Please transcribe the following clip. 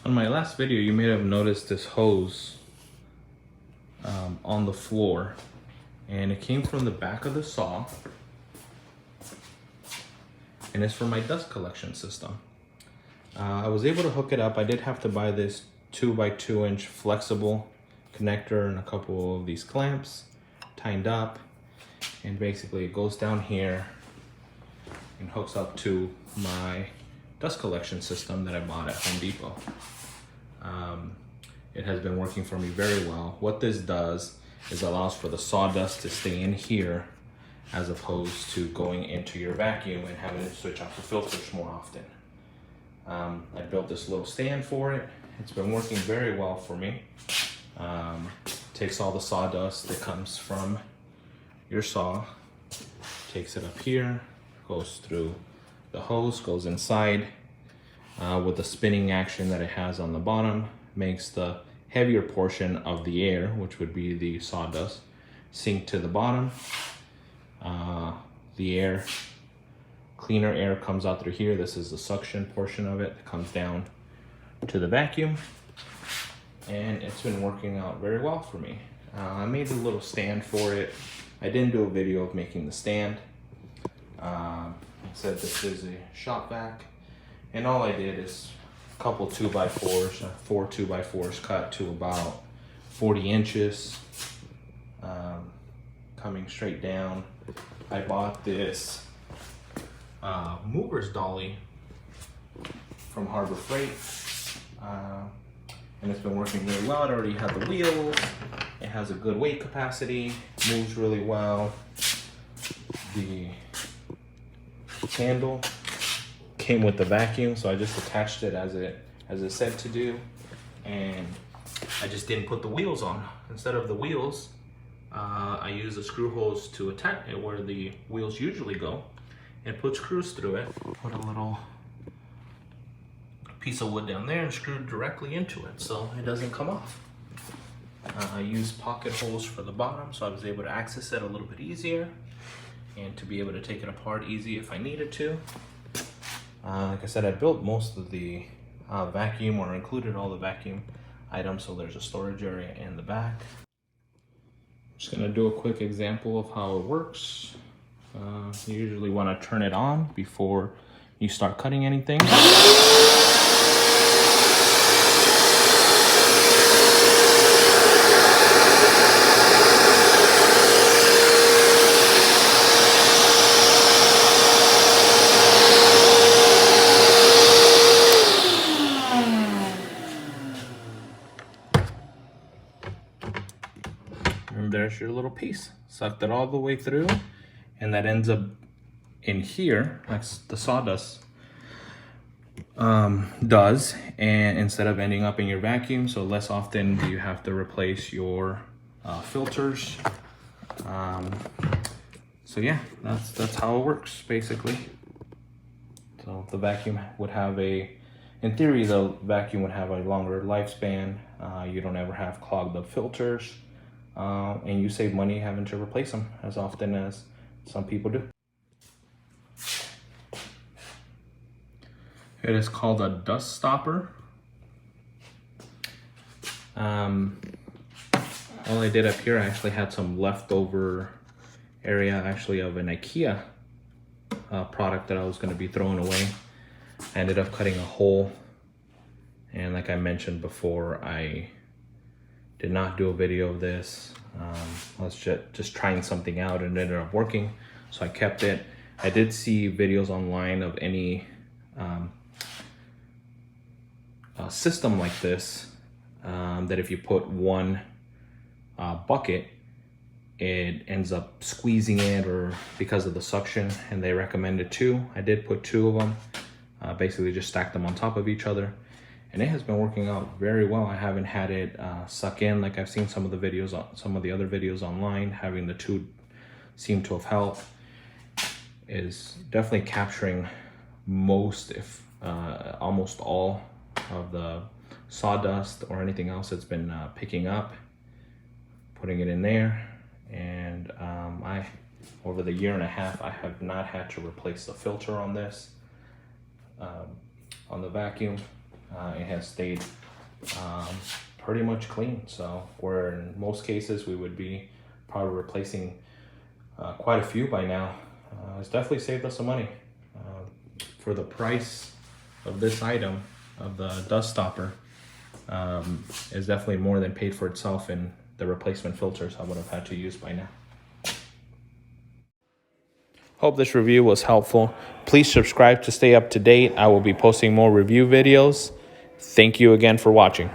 On my last video, you may have noticed this hose on the floor, and it came from the back of the saw, and it's for my dust collection system. I was able to hook it up. I did have to buy this 2x2 inch flexible connector and a couple of these clamps tied up, and basically it goes down here and hooks up to my dust collection system that I bought at Home Depot. It has been working for me very well. What this does is allows for the sawdust to stay in here as opposed to going into your vacuum and having to switch out the filters more often. I built this little stand for it. It's been working very well for me. Takes all the sawdust that comes from your saw, takes it up here, goes through the hose, goes inside with the spinning action that it has on the bottom, makes the heavier portion of the air, which would be the sawdust, sink to the bottom. The air, cleaner air comes out through here. This is the suction portion of it that comes down to the vacuum, and it's been working out very well for me. I made a little stand for it. I didn't do a video of making the stand. I said this is a shop vac, and all I did is a couple 2x4s, 4 2x4s cut to about 40 inches, coming straight down. I bought this mover's dolly from Harbor Freight, and it's been working really well. It already had the wheels, it has a good weight capacity, moves really well. The handle came with the vacuum, so I just attached it as it said to do, and I just didn't put the wheels on. Instead of the wheels, I use a screw hose to attach it where the wheels usually go, and put screws through it. Put a little piece of wood down there and screw directly into it so it doesn't come off. I used pocket holes for the bottom, so I was able to access it a little bit easier and to be able to take it apart easy if I needed to. Like I said, I built most of the vacuum, or included all the vacuum items, so there's a storage area in the back. Just gonna do a quick example of how it works. You usually want to turn it on before you start cutting anything. And there's your little piece. Sucked it all the way through, and that ends up in here, like the sawdust does, and instead of ending up in your vacuum, so less often do you have to replace your filters. So yeah, that's how it works basically. So the vacuum would have in theory, the vacuum would have a longer lifespan. You don't ever have clogged up filters, and you save money having to replace them as often as some people do. It is called a Dustopper. All I did up here, I actually had some leftover area actually of an IKEA product that I was going to be throwing away. I ended up cutting a hole, and like I mentioned before, I did not do a video of this. I was just trying something out, and it ended up working, so I kept it. I did see videos online of any system like this, that if you put one bucket, it ends up squeezing it, or because of the suction, and they recommended 2. I did put 2 of them, basically just stacked them on top of each other, and it has been working out very well. I haven't had it suck in like I've seen some of the videos, some of the other videos online. Having the 2 seem to have helped. Is definitely capturing most, if almost all, of the sawdust or anything else that's been picking up. Putting it in there, and over the 1.5 years, I have not had to replace the filter on this, on the vacuum. it has stayed pretty much clean. So where in most cases we would be probably replacing quite a few by now, it's definitely saved us some money. For the price of this item, of the Duststopper, is definitely more than paid for itself in the replacement filters I would have had to use by now. Hope this review was helpful. Please subscribe to stay up to date. I will be posting more review videos. Thank you again for watching.